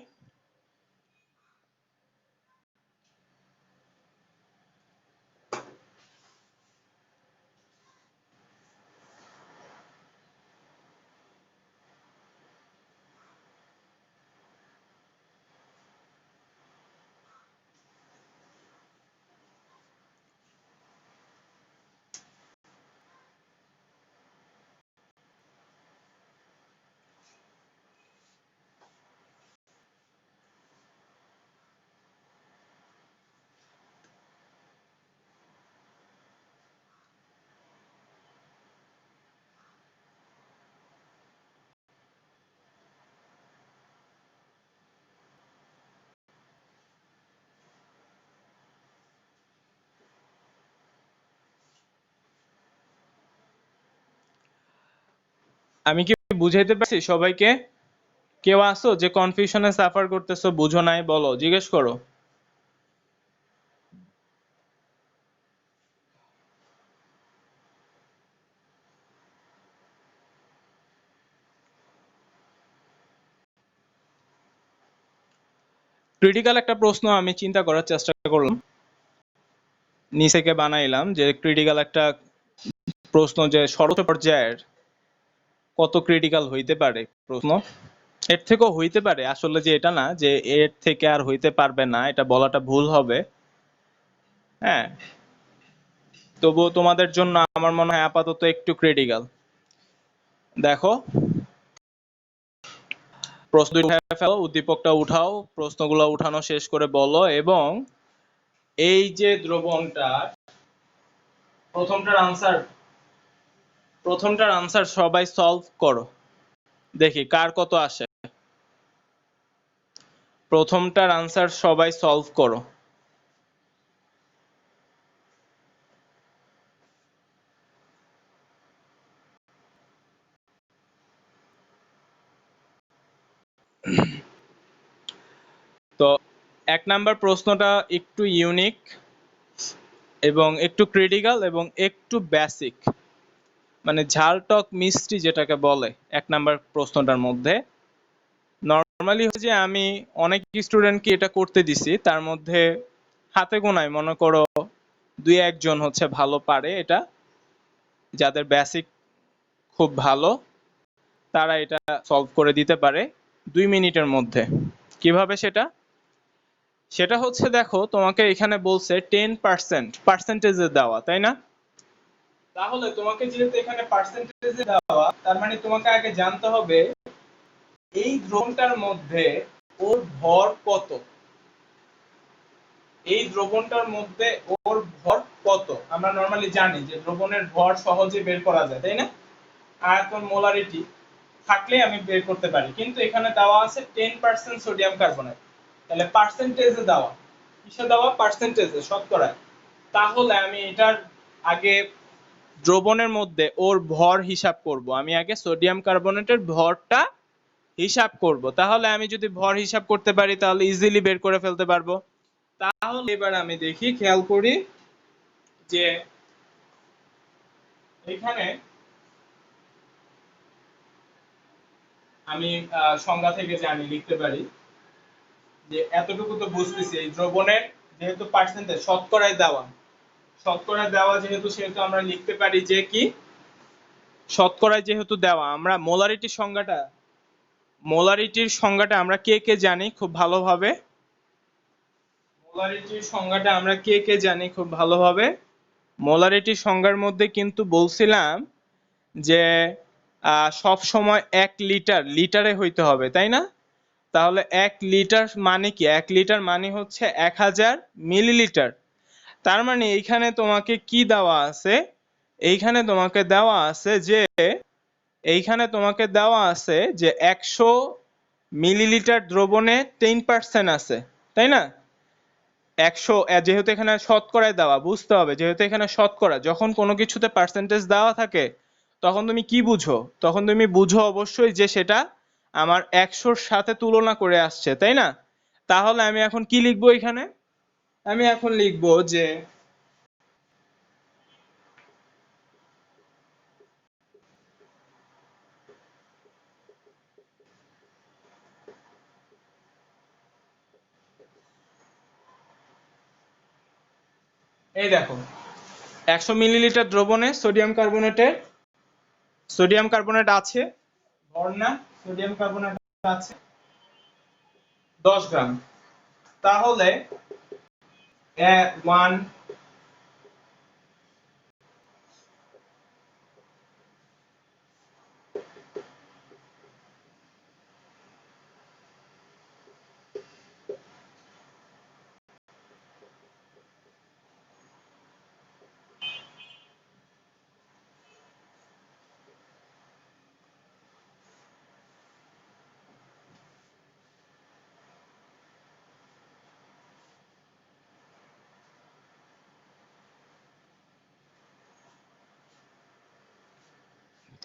আমি কি বুঝাইতে পারছি সবাইকে? কেউ আসো যে কনফিউশনে সাফার করতেছো, বুঝো নাই, বলো, জিজ্ঞেস করো। ক্রিটিক্যাল একটা প্রশ্ন আমি চিন্তা করার চেষ্টা করলাম, নিচেকে বানাইলাম যে ক্রিটিক্যাল একটা প্রশ্ন, যে শরৎ পর্যায়ের কত ক্রিটিক্যাল হইতে পারে প্রশ্ন। এর থেকেও হইতে পারে, আসলে যে এটা না যে এর থেকে আর হইতে পারবে না, এটা বলাটা ভুল হবে। হ্যাঁ, তবুও তোমাদের জন্য আমার মনে হয় আপাতত একটু ক্রিটিক্যাল। দেখো, প্রশ্ন উঠায় ফেলো, উদ্দীপকটা উঠাও, প্রশ্নগুলো উঠানো শেষ করে বলো। এবং এই যে দ্রবণটা, প্রথমটার আনসার সবাই সলভ করো, দেখি কার কত আসে। প্রথমটার আনসার সবাই সলভ করো। তো 1 নাম্বার প্রশ্নটা একটু ইউনিক এবং একটু ক্রিটিক্যাল এবং একটু বেসিক, মানে ঝাল টক মিষ্টি যেটাকে বলে 1 নাম্বার প্রশ্নটার মধ্যে। নর্মালি হচ্ছে যে আমি অনেক স্টুডেন্টকে এটা করতে দিছি, তার মধ্যে হাতে গোনায় মনে করো 2-1 জন হচ্ছে ভালো পারে এটা, যাদের বেসিক খুব ভালো, তারা এটা সলভ করে দিতে পারে 2 মিনিটের মধ্যে। কিভাবে সেটা? সেটা হচ্ছে, দেখো তোমাকে এখানে বলছে 10% পার্সেন্টেজে দেওয়া, তাই না? তাহলে তোমাকে যেহেতু এখানে পার্সেন্টেজে দেওয়া, তার মানে তোমাকে আগে জানতে হবে এই দ্রবণটার মধ্যে ওর ভর কত। এই দ্রবণটার মধ্যে ওর ভর কত আমরা নরমালি জানি যে দ্রবণের ভর সহজে বের করা যায়, তাই না? আয়তন মোলারিটি থাকলে আমি বের করতে পারি, কিন্তু এখানে দেওয়া আছে 10% সোডিয়াম কার্বনেট, তাহলে পার্সেন্টেজে দেওয়া। কিসে দেওয়া? পার্সেন্টেজে, শতকরায়। তাহলে আমি এটার আগে দ্রবণের মধ্যে ওর ভর হিসাব করব। আমি আগে সোডিয়াম কার্বনেটের ভরটা হিসাব করব। তাহলে আমি যদি ভর হিসাব করতে পারি তাহলে ইজিলি বের করে ফেলতে পারবো। তাহলে এবার আমি দেখি, খেয়াল করি যে এখানে আমি সংজ্ঞা থেকে জানি, লিখতে পারি যে এতটুকু তো বুঝতেছি এই দ্রবণের যেহেতু পার্সেন্টেজ শতকরায় দেওয়া, শতকরায় দেওয়া যেহেতু সেহেতু আমরা লিখতে পারি যে কি শতকরায় যেহেতু দেওয়া, আমরা মোলারিটির সংজ্ঞাটা আমরা কে কে জানি খুব ভালোভাবে, মোলারিটির সংজ্ঞাটা আমরা কে কে জানি খুব ভালোভাবে। মোলারিটির সংজ্ঞার মধ্যে কিন্তু বলছিলাম যে সব সময় 1 লিটার লিটারে হইতে হবে, তাই না? তাহলে 1 লিটার মানে কি? 1 লিটার মানে হচ্ছে 1000 মিলিলিটার। তার মানে এইখানে তোমাকে কি দেওয়া আছে? এইখানে তোমাকে দেওয়া আছে যে 100 মিলিলিটার দ্রবণে 10% আছে, তাই না? 100 যেহেতু এখানে শতকরায় দেওয়া, বুঝতে হবে যেহেতু এখানে শতকরা, যখন কোনো কিছুতে পার্সেন্টেজ দেওয়া থাকে তখন তুমি কি বুঝো? তখন তুমি বুঝো অবশ্যই যে সেটা আমার 100-র সাথে তুলনা করে আসছে, তাই না? তাহলে আমি এখন কি লিখবো এখানে? আমি এখন লিখবো যে এই দেখো 100 মিলিলিটার দ্রবণে সোডিয়াম কার্বনেট আছে, ভর না, সোডিয়াম কার্বনেট আছে 10 গ্রাম। তাহলে 1,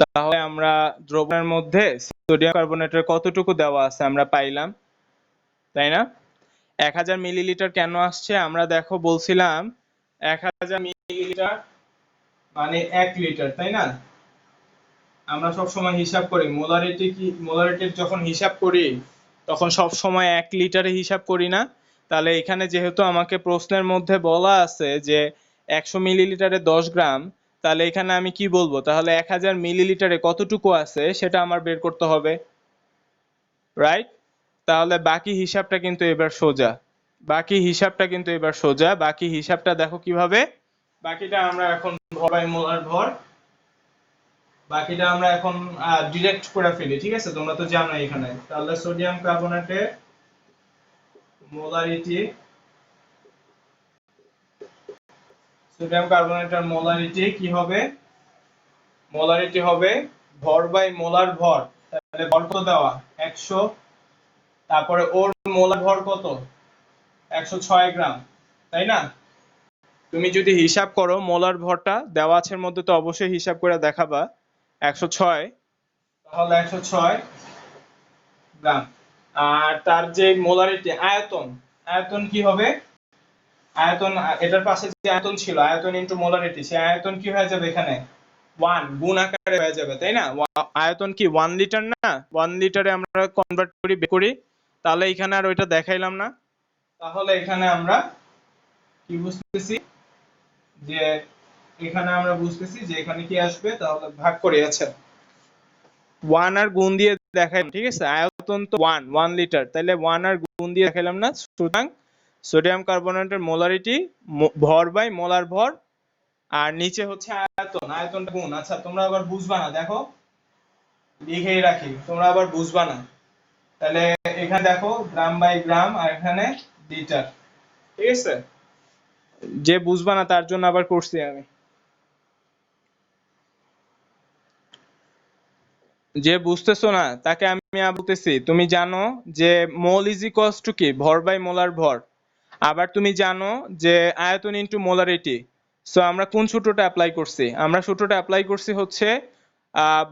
তাহলে আমরা দ্রবণের মধ্যে সোডিয়াম কার্বনেটের কতটুকু দেওয়া আছে আমরা পাইলাম, তাই না? 1000 মিলিলিটার কেন আসছে? আমরা দেখো বলছিলাম 1000 মিলিলিটার মানে 1 লিটার, তাই না? আমরা সব সময় হিসাব করি মোলারিটির যখন হিসাব করি তখন সব সময় 1 লিটারে হিসাব করি না। তাহলে এখানে যেহেতু আমাকে প্রশ্নের মধ্যে বলা আছে যে 100 মিলিলিটারে 10 গ্রাম, তাহলে এখানে আমি কি বলবো? তাহলে 1000 মিলিলিটারে কতটুকু আছে সেটা আমার বের করতে হবে, রাইট? তাহলে বাকি হিসাবটা কিন্তু এবার সোজা, বাকি হিসাবটা দেখো কিভাবে। বাকিটা আমরা এখন ভর বাই মোলার ভর, বাকিটা আমরা এখন ডিরেক্ট করে ফেলি, ঠিক আছে? তোমরা তো জানো এখানে। তাহলে সোডিয়াম কার্বনেটের মোলারিটি, কি হবে? মোলারিটি হবে ভর বাই মোলার ভর। তাহলে ভর কত দেওয়া? 100, তারপরে ওর মোলার ভর কত? 106 গ্রাম, তাই না? তুমি যদি হিসাব করো মোলার ভরটা দেওয়া আছে এর মধ্যে, তো অবশ্যই হিসাব করে দেখাবা 106, তাহলে 106 গ্রাম। আর তার যে মোলারিটি আয়তন কি হবে? আয়তন, এটার পাশে যে আয়তন ছিল, আয়তন ইনটু মোলারিটি, সেই আয়তন কি হয়ে যাবে এখানে? 1 গুণ আকারে হয়ে যাবে, তাই না? আয়তন কি 1 লিটার না? 1 লিটারে আমরা কনভার্ট করি। তাহলে এখানে আর ওইটা দেখাইলাম না। তাহলে এখানে আমরা কি বুঝতেছি যে এখানে কি আসবে? তাহলে ভাগ করে আছে 1 আর গুণ দিয়ে দেখাইলাম, ঠিক আছে? আয়তন তো 1 লিটার, তাহলে 1 আর গুণ দিয়ে দেখাইলাম না। সুতরাং সোডিয়াম কার্বনেটের মোলারিটি ভর বাই মোলার ভর, আর নিচে হচ্ছে আয়তনটা গুণ। আচ্ছা তোমরা আবার বুঝবা না, দেখো লিখেই রাখি, তোমরা আবার বুঝবা না। তাহলে এখানে দেখো গ্রাম বাই গ্রাম, আর এখানে লিটার, ঠিক আছে? যে বুঝবা না তার জন্য আবার করছি আমি। যে বুঝতেছো না তাকে আমি বলতেছি, তুমি জানো যে মোল ইজ ইকুয়ালস টু কি? ভর বাই মোলার ভর। আবার তুমি জানো যে আয়তন ইনটু মোলারিটি। সো আমরা কোন সূত্রটা অ্যাপ্লাই করছি? আমরা সূত্রটা অ্যাপ্লাই করছি হচ্ছে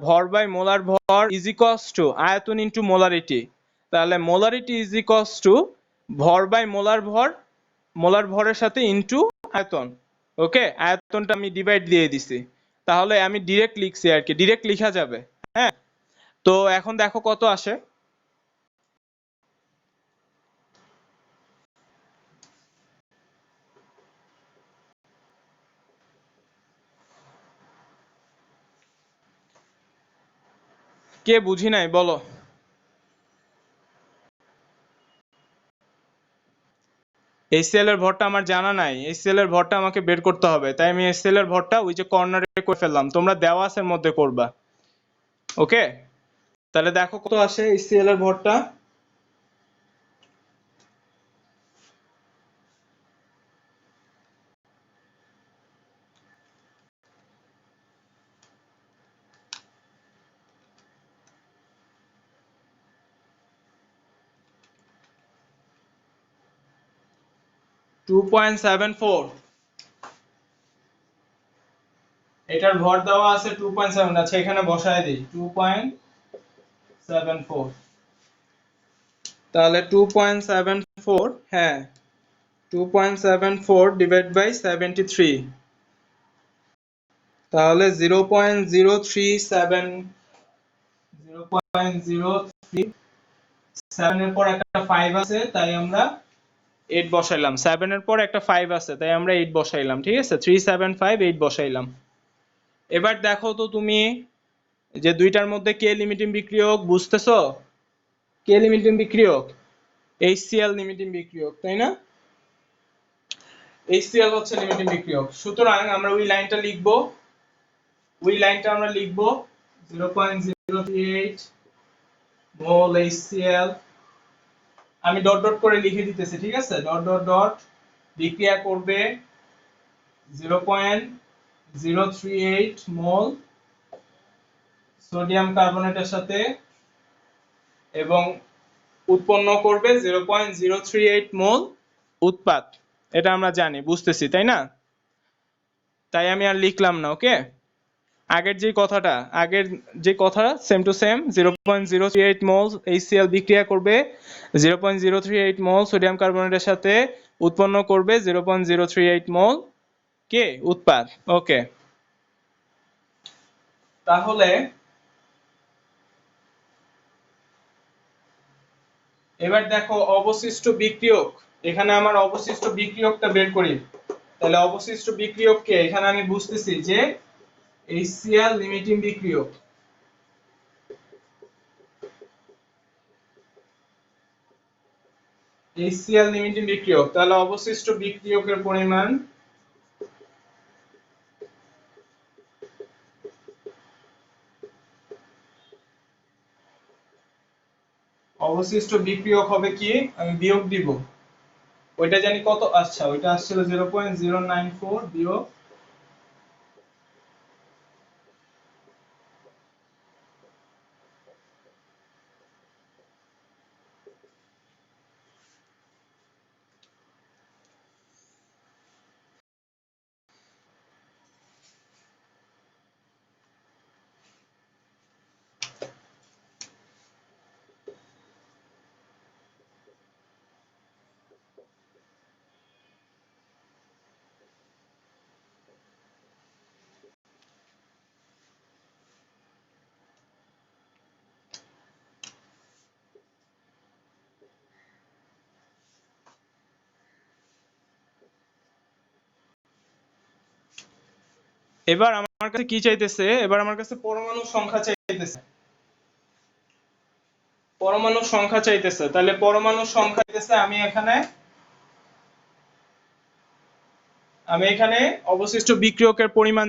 ভর বাই মোলার ভর ইজ ইকুয়ালস টু আয়তন ইনটু মোলারিটি। তাহলে মোলারিটি ইজ ইকুয়ালস টু ভর বাই মোলার ভর, মোলার ভরের সাথে ইনটু আয়তন। ওকে, আয়তনটা আমি ডিভাইড দিয়ে দিছি। তাহলে আমি ডিরেক্ট লিখছি আর কি, ডিরেক্ট লিখা যাবে, হ্যাঁ? তো এখন দেখো কত আসে। কে বুঝি নাই বলো। HCl এর ভরটা আমার জানা নাই, HCl এর ভরটা আমাকে বের করতে হবে, তাই আমি HCl এর ভরটা ওই যে কর্নারে করে ফেললাম, তোমরা দেওয়া আছে মধ্যে করবা। ওকে, তাহলে দেখো কত আসে HCl এর ভরটা। 2.74, এটার ভর দেওয়া আছে 2.7। আচ্ছা এখানে বসায় দিই 2.74, তাহলে 2.74, হ্যাঁ 2.74 ডিভাইড বাই 73, তাহলে 0.037, 0.037 এর পর একটা 5 আছে তাই আমরা 8 বসাইলাম, 7 এর পর একটা 5 আছে তাই আমরা 8 বসাইলাম, ঠিক আছে 3758 বসাইলাম। এবার দেখো তো তুমি যে দুইটার মধ্যে কে লিমিটিং বিক্রিয়ক বুঝতেছো? কে লিমিটিং বিক্রিয়ক? HCl লিমিটিং বিক্রিয়ক, তাই না? HCl হচ্ছে লিমিটিং বিক্রিয়ক, সুতরাং আমরা ওই লাইনটা লিখবো, আমরা লিখবো 0.038 মোল HCl। আমি ডট ডট করে লিখে দিতেছি, ঠিক আছে, ডট ডট ডট বিক্রিয়া করবে 0.038 মোল সোডিয়াম কার্বনেটের সাথে এবং উৎপন্ন করবে 0.038 মোল উৎপাদ। এটা আমরা জানি, বুঝতেছি তাই না? তাই আমি আর লিখলাম না। ওকে, আগের যে কথাটা same to same, 0.038 mole HCl বিক্রিয়া করবে 0.038 মোল সোডিয়াম কার্বনেটের সাথে, উৎপন্ন করবে 0.038 মোল কে উৎপাদ। ওকে, তাহলে এবার দেখো অবশিষ্ট বিক্রিয়ক, এখানে আমার অবশিষ্ট বিক্রিয়কটা বের করি। তাহলে অবশিষ্ট বিক্রিয়ককে এখানে আমি বুঝতেছি যে HCl লিমিটিং বিক্রিয়ক, HCl লিমিটিং বিক্রিয়ক, তাহলে অবশিষ্ট বিক্রিয়কের পরিমাণ অবশিষ্ট বিক্রিয়ক হবে কি, আমি বিয়োগ দিব, ওইটা জানি কত, আচ্ছা ওইটা আসছিল 0.094 বিয়োগ এবার আমার কাছে কি চাইতেছে, এবার আমার কাছে পরমাণুর সংখ্যা চাইতেছে, পরমাণুর সংখ্যা চাইতেছে। তাহলে পরমাণুর সংখ্যা চাইতেছে, আমি এখানে অবশিষ্ট বিক্রিয়কের পরিমাণ,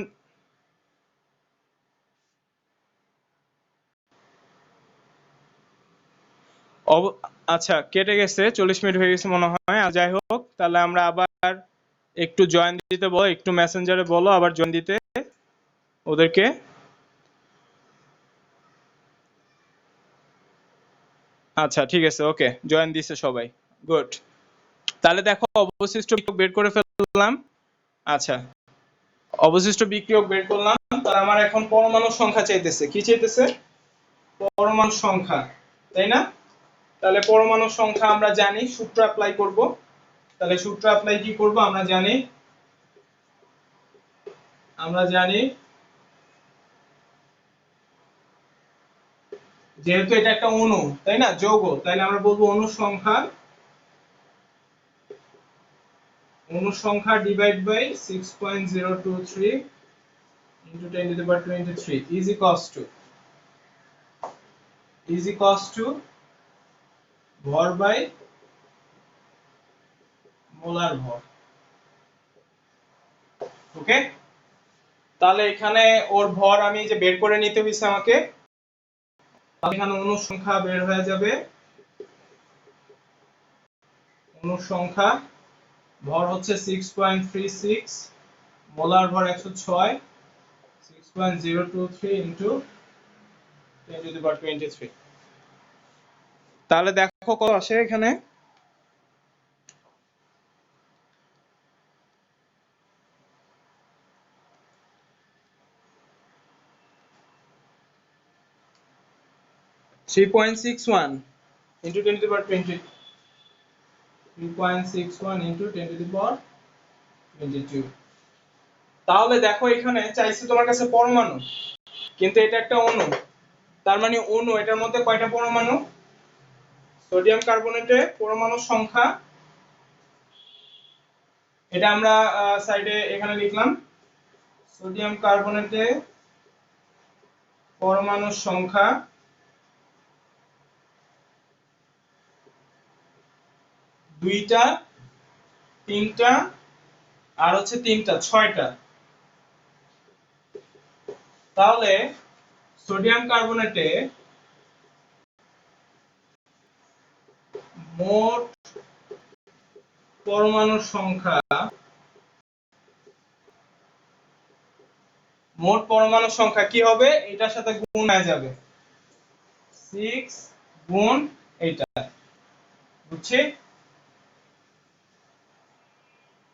আচ্ছা কেটে গেছে, 40 মিনিট হয়ে গেছে মনে হয়। যাই হোক, তাহলে আমরা আবার একটু জয়েন দিতে বলো, একটু মেসেঞ্জারে বলো আবার জয়েন দিতে ওদেরকে। আচ্ছা ঠিক আছে, ওকে জয়েন দিছে সবাই, গুড। তাহলে দেখো অবশিষ্ট বিক্রিয়ক বের করে ফেললাম। আচ্ছা, অবশিষ্ট বিক্রিয়ক বের করলাম, তাহলে আমার এখন পরমাণুর সংখ্যা চাইতেছে, কি চাইতেছে, পরমাণুর সংখ্যা, তাই না? তাহলে পরমাণুর সংখ্যা আমরা জানি, সূত্র অ্যাপ্লাই করব। তাহলে সূত্র অ্যাপ্লাই কি করব, আমরা জানি যেহেতু এটা একটা অণু তাই না, যৌগ, তাহলে আমরা বলবো অণু সংখ্যা divide by 6.023 into 10 to the power 23 is equals to ভর বাই মোলার ভর। ওকে, তাহলে এখানে ওর ভর আমি যে বের করে নিতে হইছে আমাকে, এখানে অণুর সংখ্যা বের হয়ে যাবে, অণুর সংখ্যা, ভর হচ্ছে 6.36, মোলার ভর 106, 6.023 into 10 to the power 23। তাহলে দেখো কত আসে এখানে, (3.61 into 10 to the power 20, 3.61 into 10 to the power 22। তাহলে দেখো এখানে চাইছে তোমার কাছে পরমাণু, কিন্তু এটা একটা অণু, তার মানে অণু, এটার মধ্যে কয়টা পরমাণু, সোডিয়াম কার্বনেটে পরমাণুর সংখ্যা, এটা আমরা সাইডে এখানে লিখলাম, সোডিয়াম কার্বনেটে পরমাণুর সংখ্যা 2টা, 3টা আর হচ্ছে 3টা, 6টা। তাহলে সোডিয়াম কার্বনেটে মোট পরমাণুর সংখ্যা, কি হবে, এটার সাথে গুণ হয়ে যাবে, 6 গুণ এটা, বুঝছি,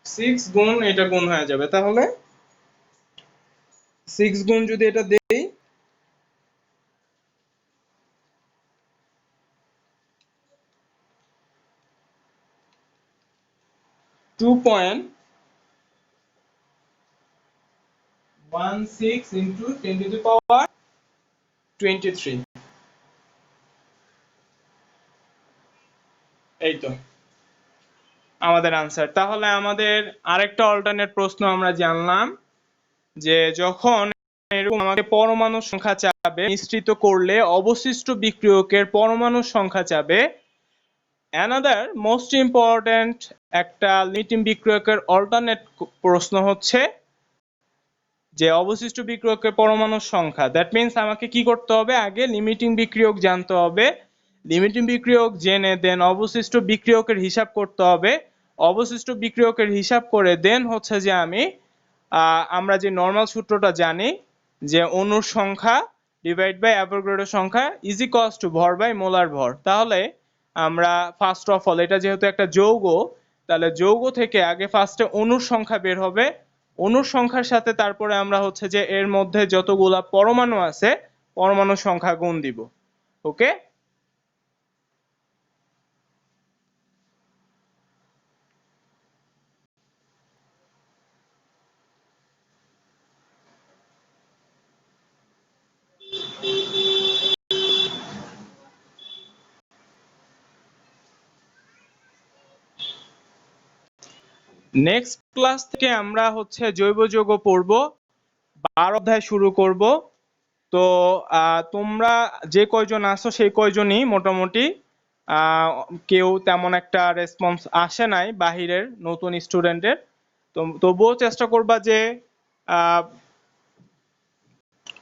6 গুণ এটা গুণ হয়ে যাবে। তাহলে 6 গুণ যদি এটা দেই, 2.16 into 10 to the power 23, এই তো আমাদের आंसर। তাহলে আমাদের আরেকটা অল্টারনেট প্রশ্ন আমরা জানলাম যে যখন এরকম আমাকে পরমাণুর সংখ্যা চাবে, মিশ্রিত করলে অবশিষ্ট বিক্রিয়কের পরমাণুর সংখ্যা চাবে। অ্যানাদার মোস্ট ইম্পর্টেন্ট একটা লিমিটিং বিক্রিয়কের অল্টারনেট প্রশ্ন হচ্ছে যে অবশিষ্ট বিক্রিয়কের পরমাণুর সংখ্যা। দ্যাট মিন্স আমাকে কি করতে হবে, আগে লিমিটিং বিক্রিয়ক জানতে হবে, লিমিটিং বিক্রিয়ক জেনে দেন অবশিষ্ট বিক্রিয়কের হিসাব করতে হবে, অবশিষ্ট বিক্রিয়কের হিসাব করে দেন হচ্ছে যে আমরা যে নরমাল সূত্রটা জানি যে অণুর সংখ্যা ডিভাইড বাই অ্যাভোগাড্রো সংখ্যা ইজ ইকুয়ালস টু ভর বাই মোলার ভর। তাহলে আমরা ফার্স্ট অফ অল, এটা যেহেতু একটা যৌগ, তাহলে যৌগ থেকে আগে ফার্স্টে অণুর সংখ্যা বের হবে, অণুর সংখ্যার সাথে তারপরে আমরা হচ্ছে যে এর মধ্যে যতগুলা পরমাণু আছে পরমাণুর সংখ্যা গুণ দিব। ওকে, নেক্সট ক্লাস থেকে আমরা হচ্ছে জৈব যৌগ পড়ব, 12 অধ্যায় শুরু করব। তো তোমরা যে কয়জন আছো সেই কয়জনই মোটামুটি, কেউ তেমন একটা রেসপন্স আসে নাই বাহিরের নতুন স্টুডেন্টের, তো তবুও চেষ্টা করবা যে